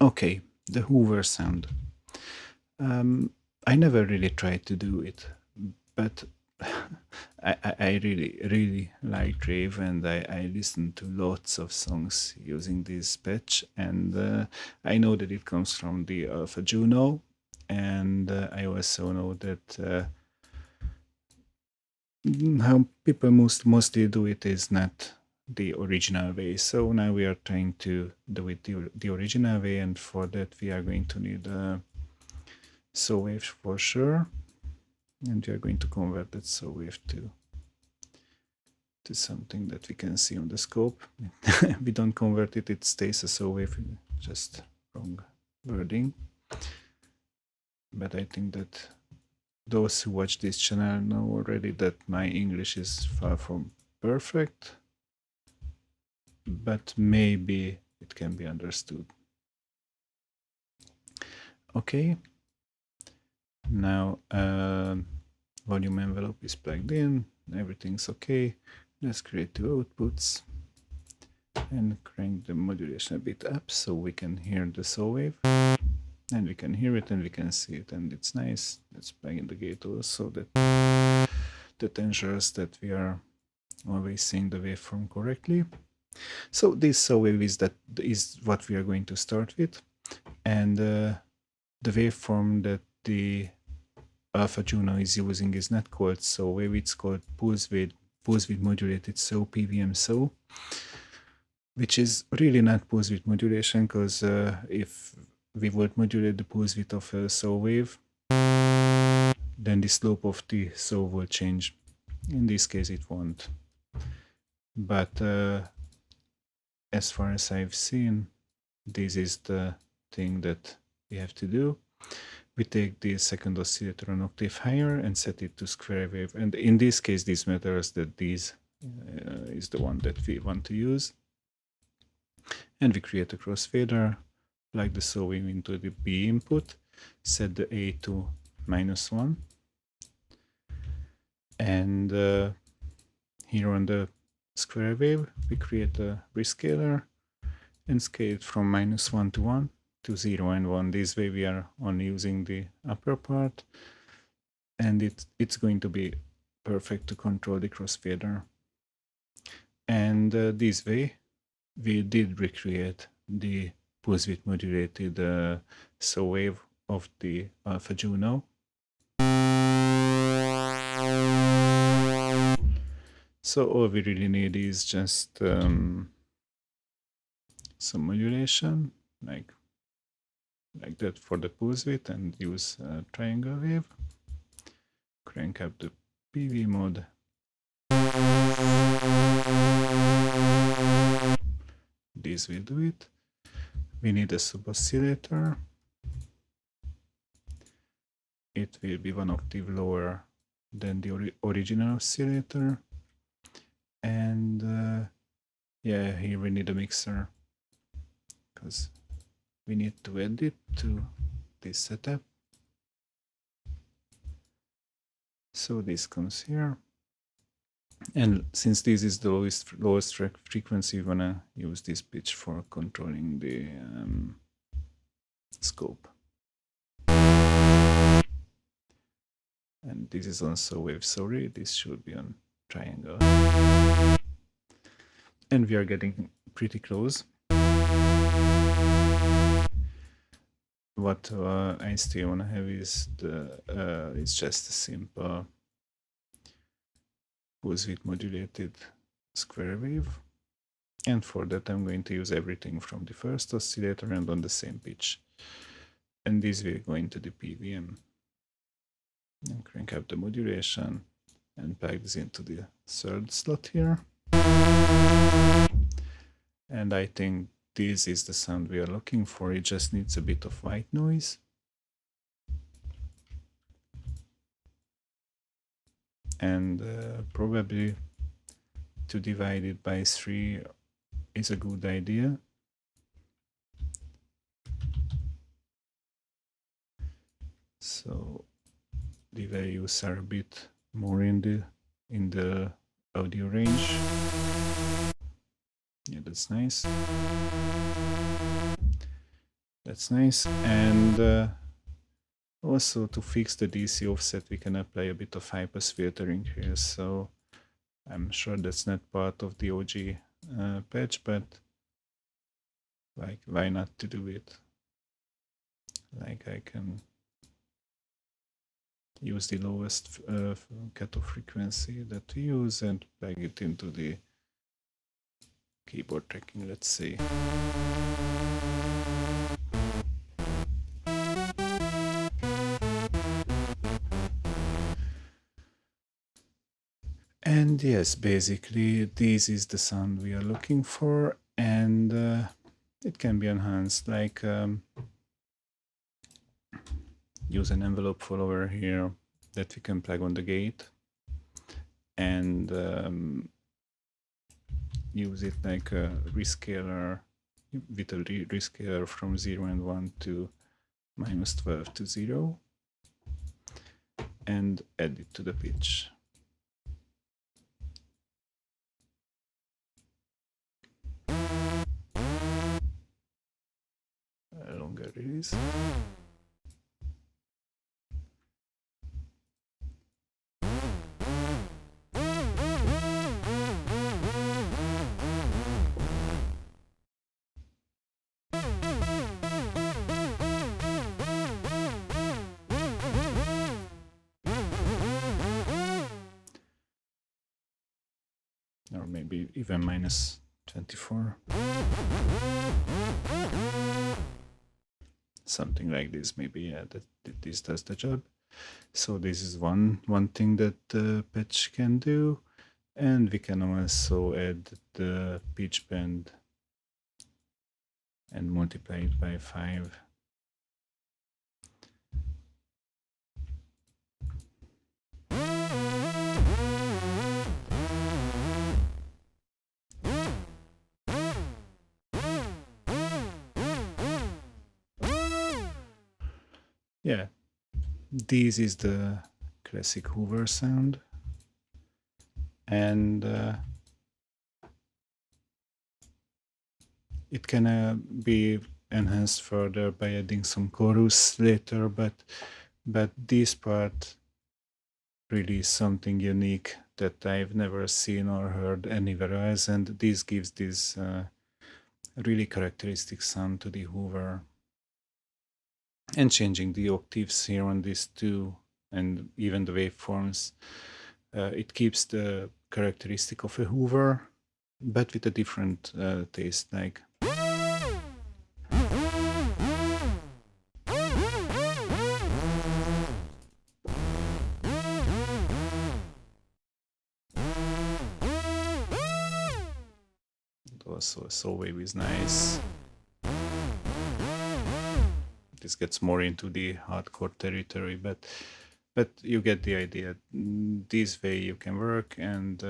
Okay, the Hoover sound. I never really tried to do it, but I really like rave, and I listen to lots of songs using this patch, and I know that it comes from the Alpha Juno, and I also know that how people mostly do it is not the original way. So now we are trying to do it the original way, and for that we are going to need saw wave for sure, and we are going to convert that saw wave to something that we can see on the scope. We don't convert it, it stays a saw wave, just wrong wording. But I think that those who watch this channel know already that my English is far from perfect, but maybe it can be understood. Okay, now volume envelope is plugged in, everything's okay. Let's create two outputs and crank the modulation a bit up so we can hear the saw wave. And we can hear it and we can see it, and it's nice. Let's plug in the gate also, that ensures that we are always seeing the waveform correctly. So this saw wave is what we are going to start with, and the waveform that the Alpha Juno is using is not called saw wave, it's called pulse width modulated saw, PWM Saw, which is really not pulse width modulation, because if we would modulate the pulse width of a saw wave, then the slope of the saw will change. In this case it won't. But as far as I've seen, this is the thing that we have to do. We take the second oscillator an octave higher and set it to square wave. And in this case, this matters that this is the one that we want to use. And we create a crossfader, plug the saw wave into the B input, set the A to -1. And here on the square wave, we create a rescaler and scale it from -1 to 1 to 0 and 1. This way we are only using the upper part, and it's going to be perfect to control the crossfader. And this way we did recreate the pulse width modulated saw wave of the Alpha Juno. So all we really need is just some modulation, like that for the pulse width, and use a triangle wave. Crank up the PV mode. This will do it. We need a sub-oscillator. It will be 1 octave lower than the original oscillator. And yeah, here we need a mixer, because we need to add it to this setup. So this comes here. And since this is the lowest frequency, we wanna use this pitch for controlling the scope. And this is also wave, sorry, this should be on triangle. And we are getting pretty close. What I still wanna have is it's just a simple pulse width modulated square wave, and for that I'm going to use everything from the first oscillator and on the same pitch, and this will go into the PWM. And crank up the modulation and plug this into the third slot here. And I think this is the sound we are looking for. It just needs a bit of white noise. And probably to divide it by 3 is a good idea. So the values are a bit more in the audio range. Yeah, that's nice. that's nice. And also to fix the DC offset, we can apply a bit of high-pass filtering here. So I'm sure that's not part of the OG patch, but like, why not to do it? Like, I can use the lowest cutoff frequency that we use and plug it into the keyboard tracking, let's say. And yes, basically this is the sound we are looking for, and it can be enhanced, like use an envelope follower here that we can plug on the gate, and use it like a rescaler, with a rescaler from 0 and 1 to -12 to 0, and add it to the pitch. A longer release. Or maybe even -24. Something like this, maybe. Yeah, that this does the job. So this is one thing that the patch can do, and we can also add the pitch bend and multiply it by 5. Yeah, this is the classic Hoover sound, and it can be enhanced further by adding some chorus later, but this part really is something unique that I've never seen or heard anywhere else, and this gives this really characteristic sound to the Hoover. And changing the octaves here on this too, and even the waveforms, it keeps the characteristic of a Hoover, but with a different taste, like. Also, Saw wave is nice. This gets more into the hardcore territory, but you get the idea. This way you can work, and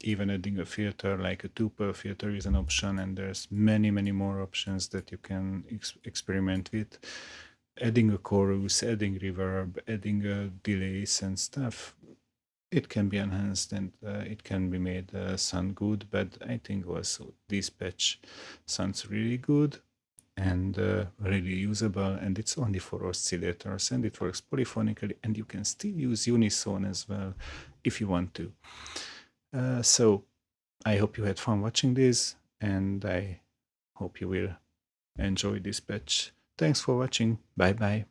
even adding a filter like a 2-per filter is an option, and there's many more options that you can experiment with. Adding a chorus, adding reverb, adding delays and stuff, it can be enhanced, and it can be made sound good. But I think also this patch sounds really good and really usable, and it's only for oscillators, and it works polyphonically, and you can still use unison as well if you want to. So I hope you had fun watching this, and I hope you will enjoy this patch. Thanks for watching. Bye bye.